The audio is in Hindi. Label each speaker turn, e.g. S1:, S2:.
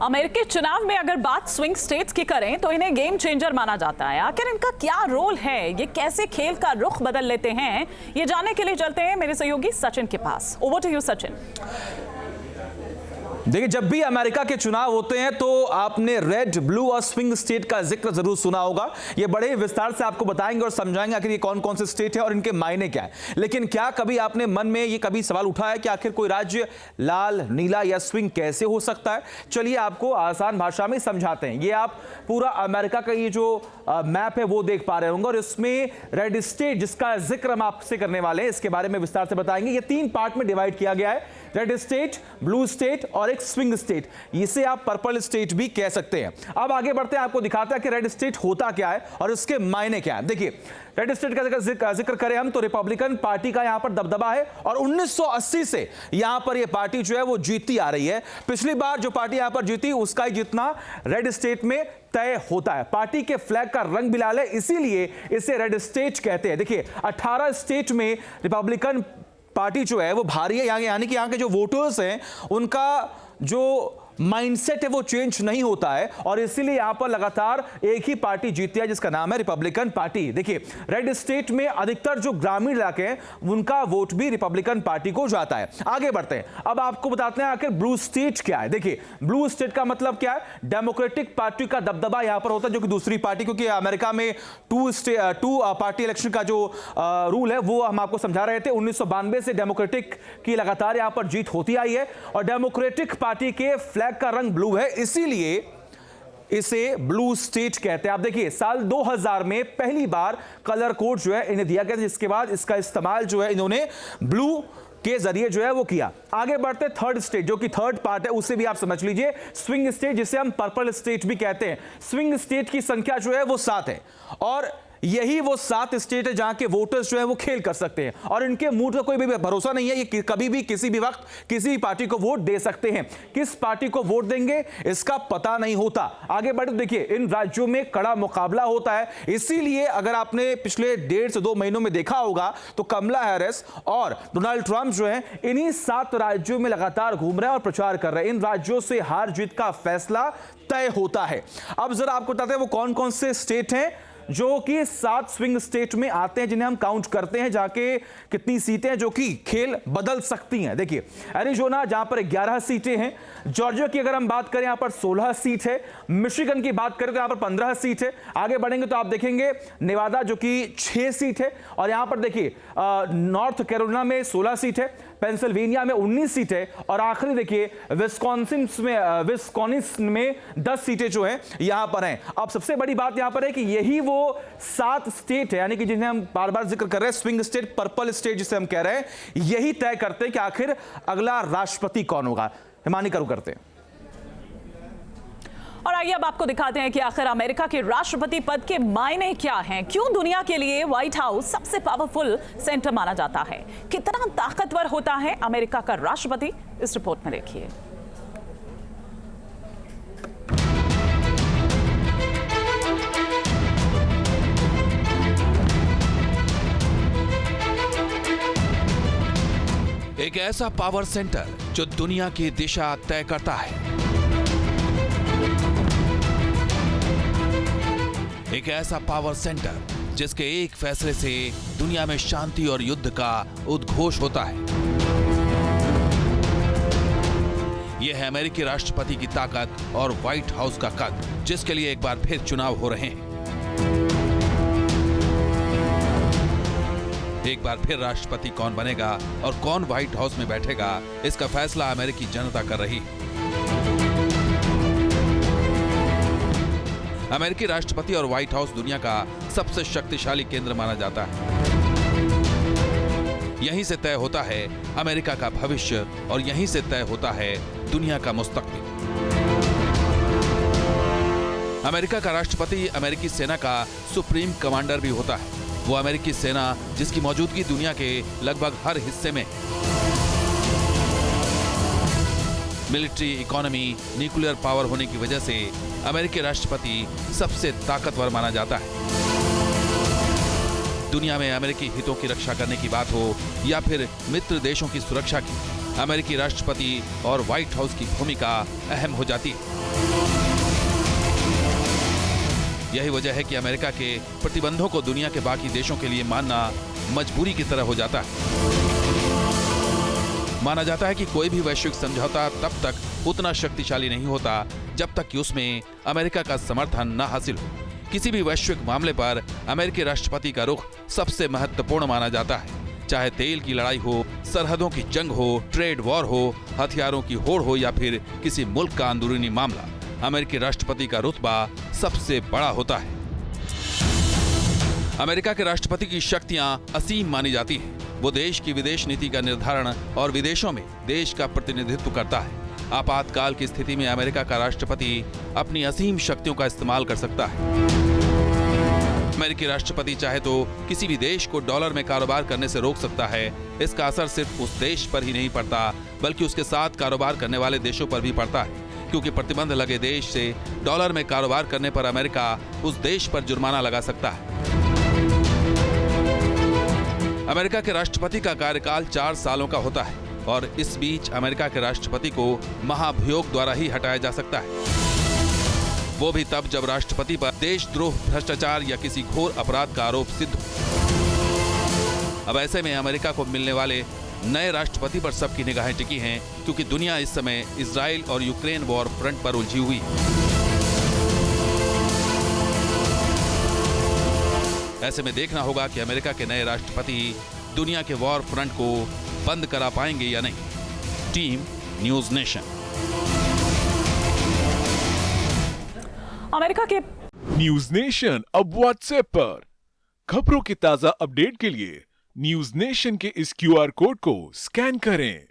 S1: अमेरिकी चुनाव में अगर बात स्विंग स्टेट्स की करें तो इन्हें गेम चेंजर माना जाता है। आखिर इनका क्या रोल है, ये कैसे खेल का रुख बदल लेते हैं, ये जानने के लिए चलते हैं मेरे सहयोगी सचिन के पास। Over to you Sachin.
S2: देखिए, जब भी अमेरिका के चुनाव होते हैं तो आपने रेड, ब्लू और स्विंग स्टेट का जिक्र जरूर सुना होगा। ये बड़े विस्तार से आपको बताएंगे और समझाएंगे आखिर ये कौन कौन से स्टेट है और इनके मायने क्या है। लेकिन क्या कभी आपने मन में ये कभी सवाल उठाया है कि आखिर कोई राज्य लाल, नीला या स्विंग कैसे हो सकता है? चलिए आपको आसान भाषा में समझाते हैं। ये आप पूरा अमेरिका का ये जो मैप है वो देख पा रहे होंगे और इसमें रेड स्टेट जिसका जिक्र हम आपसे करने वाले हैं इसके बारे में विस्तार से बताएंगे। ये 3 पार्ट में डिवाइड किया गया है, रेड स्टेट, ब्लू स्टेट और एक स्विंग स्टेट। इसे आप पर्पल स्टेट भी कह सकते हैं। अब आगे बढ़ते हैं, आपको दिखाते हैं कि रेड स्टेट होता क्या है और इसके मायने क्या है। देखिए, रेड स्टेट का जिक्र करें हम तो रिपब्लिकन पार्टी का यहां पर दबदबा है और 1980 से यहां पर यह पार्टी जो है वो जीतती आ रही है। पिछली बार जो पार्टी यहां पर जीती उसका ही जीतना रेड स्टेट में तय होता है। पार्टी के फ्लैग का रंग भी लाल है, इसीलिए इसे रेड स्टेट कहते हैं। देखिए, 18 स्टेट में रिपब्लिकन पार्टी जो है वो भारी है, यानी कि यहाँ के जो वोटर्स हैं उनका जो माइंडसेट है वो चेंज नहीं होता है और इसीलिए यहां पर लगातार एक ही पार्टी जीती है जिसका नाम है रिपब्लिकन पार्टी। देखिए, रेड स्टेट में अधिकतर जो ग्रामीण इलाके हैं उनका वोट भी रिपब्लिकन पार्टी को जाता है। आगे बढ़ते हैं, अब आपको बताते हैं आखिर ब्लू स्टेट क्या है। देखिए, ब्लू स्टेट का मतलब क्या है? डेमोक्रेटिक पार्टी का दबदबा यहां पर होता है, जो कि दूसरी पार्टी, क्योंकि अमेरिका में टू पार्टी इलेक्शन का जो रूल है वो हम आपको समझा रहे थे। 1992 से डेमोक्रेटिक की लगातार यहां पर जीत होती आई है और डेमोक्रेटिक पार्टी के का रंग ब्लू है, इसीलिए इसे ब्लू स्टेट कहते हैं। आप देखिए, साल 2000 में पहली बार कलर कोड जो है इन्हें दिया गया, जिसके बाद इसका इस्तेमाल जो है इन्होंने ब्लू के जरिए जो है वो किया। आगे बढ़ते थर्ड स्टेट, जो कि थर्ड पार्ट है, उसे भी आप समझ लीजिए, स्विंग स्टेट, जिसे हम पर्पल स्टेट भी कहते हैं। स्विंग स्टेट की संख्या जो है वो 7 है और यही वो 7 स्टेट है जहां के वोटर्स जो है वो खेल कर सकते हैं और इनके मूड का कोई भी भरोसा नहीं है। ये कभी भी किसी भी वक्त किसी भी पार्टी को वोट दे सकते हैं। किस पार्टी को वोट देंगे इसका पता नहीं होता। आगे बढ़े, देखिए, इन राज्यों में कड़ा मुकाबला होता है, इसीलिए अगर आपने पिछले 1.5 से 2 महीनों में देखा होगा तो कमला हैरिस और डोनाल्ड ट्रंप जो है इन्हीं 7 राज्यों में लगातार घूम रहे हैं और प्रचार कर रहे हैं। इन राज्यों से हार जीत का फैसला तय होता है। अब जरा आपको बताते हैं वो कौन कौन से स्टेट हैं जो कि 7 स्विंग स्टेट में आते हैं, जिन्हें हम काउंट करते हैं, जाके कितनी सीटें हैं जो कि खेल बदल सकती हैं। देखिए, एरिज़ोना जहां पर 11 सीटें हैं, जॉर्जिया की अगर हम बात करें यहां पर 16 सीट है, मिशिगन की बात करें तो यहां पर 15 सीट है। आगे बढ़ेंगे तो आप देखेंगे नेवादा जो कि 6 सीट है और यहां पर देखिए नॉर्थ कैरोलिना में 16 सीट है, पेंसिल्वेनिया में 19 सीट है और आखिरी देखिए विस्कॉन्सिन में 10 सीटें जो हैं यहां पर हैं। अब सबसे बड़ी बात यहां पर है कि यही वो 7 स्टेट है, यानी कि जिन्हें हम बार बार जिक्र कर रहे हैं, स्विंग स्टेट, पर्पल स्टेट जिसे हम कह रहे हैं, यही तय करते हैं कि आखिर अगला राष्ट्रपति कौन होगा। हिमानी करू करते हैं।
S1: और आइए अब आपको दिखाते हैं कि आखिर अमेरिका के राष्ट्रपति पद के मायने क्या हैं, क्यों दुनिया के लिए व्हाइट हाउस सबसे पावरफुल सेंटर माना जाता है, कितना ताकतवर होता है अमेरिका का राष्ट्रपति, इस रिपोर्ट में देखिए।
S3: एक ऐसा पावर सेंटर जो दुनिया की दिशा तय करता है, एक ऐसा पावर सेंटर जिसके एक फैसले से दुनिया में शांति और युद्ध का उद्घोष होता है। यह है अमेरिकी राष्ट्रपति की ताकत और व्हाइट हाउस का कद, जिसके लिए एक बार फिर चुनाव हो रहे हैं। एक बार फिर राष्ट्रपति कौन बनेगा और कौन व्हाइट हाउस में बैठेगा, इसका फैसला अमेरिकी जनता कर रही है। अमेरिकी राष्ट्रपति और व्हाइट हाउस दुनिया का सबसे शक्तिशाली केंद्र माना जाता है। यहीं से तय होता है अमेरिका का भविष्य और यहीं से तय होता है दुनिया का मुस्तकबिल। अमेरिका का राष्ट्रपति अमेरिकी सेना का सुप्रीम कमांडर भी होता है। वो अमेरिकी सेना जिसकी मौजूदगी दुनिया के लगभग हर हिस्से में, मिलिट्री, इकोनॉमी, न्यूक्लियर पावर होने की वजह से अमेरिकी राष्ट्रपति सबसे ताकतवर माना जाता है। दुनिया में अमेरिकी हितों की रक्षा करने की बात हो या फिर मित्र देशों की सुरक्षा की, अमेरिकी राष्ट्रपति और व्हाइट हाउस की भूमिका अहम हो जाती है। यही वजह है कि अमेरिका के प्रतिबंधों को दुनिया के बाकी देशों के लिए मानना मजबूरी की तरह हो जाता है। माना जाता है कि कोई भी वैश्विक समझौता तब तक उतना शक्तिशाली नहीं होता जब तक कि उसमें अमेरिका का समर्थन न हासिल हो। किसी भी वैश्विक मामले पर अमेरिकी राष्ट्रपति का रुख सबसे महत्वपूर्ण माना जाता है, चाहे तेल की लड़ाई हो, सरहदों की जंग हो, ट्रेड वॉर हो, हथियारों की होड़ हो या फिर किसी मुल्क का अंदरूनी मामला। अमेरिकी राष्ट्रपति का रुतबा सबसे बड़ा होता है। अमेरिका के राष्ट्रपति की शक्तियां असीम मानी जाती हैं। वो देश की विदेश नीति का निर्धारण और विदेशों में देश का प्रतिनिधित्व करता है। आपातकाल की स्थिति में अमेरिका का राष्ट्रपति अपनी असीम शक्तियों का इस्तेमाल कर सकता है। अमेरिकी राष्ट्रपति चाहे तो किसी भी देश को डॉलर में कारोबार करने से रोक सकता है। इसका असर सिर्फ उस देश पर ही नहीं पड़ता, बल्कि उसके साथ कारोबार करने वाले देशों पर भी पड़ता है, क्योंकि प्रतिबंध लगे देश से डॉलर में कारोबार करने पर अमेरिका उस देश पर जुर्माना लगा सकता है। अमेरिका के राष्ट्रपति का कार्यकाल 4 सालों का होता है और इस बीच अमेरिका के राष्ट्रपति को महाभियोग द्वारा ही हटाया जा सकता है। वो भी तब जब राष्ट्रपति पर देशद्रोह, भ्रष्टाचार या किसी घोर अपराध का आरोप सिद्ध हो। अब ऐसे में अमेरिका को मिलने वाले नए राष्ट्रपति पर सबकी निगाहें टिकी हैं, क्योंकि दुनिया इस समय इजराइल और यूक्रेन वॉर फ्रंट पर उलझी हुई है। ऐसे में देखना होगा कि अमेरिका के नए राष्ट्रपति दुनिया के वॉर फ्रंट को बंद करा पाएंगे या नहीं। Team news nation.
S1: अमेरिका के
S4: न्यूज नेशन अब व्हाट्सएप पर खबरों के ताजा अपडेट के लिए न्यूज नेशन के इस QR कोड को स्कैन करें।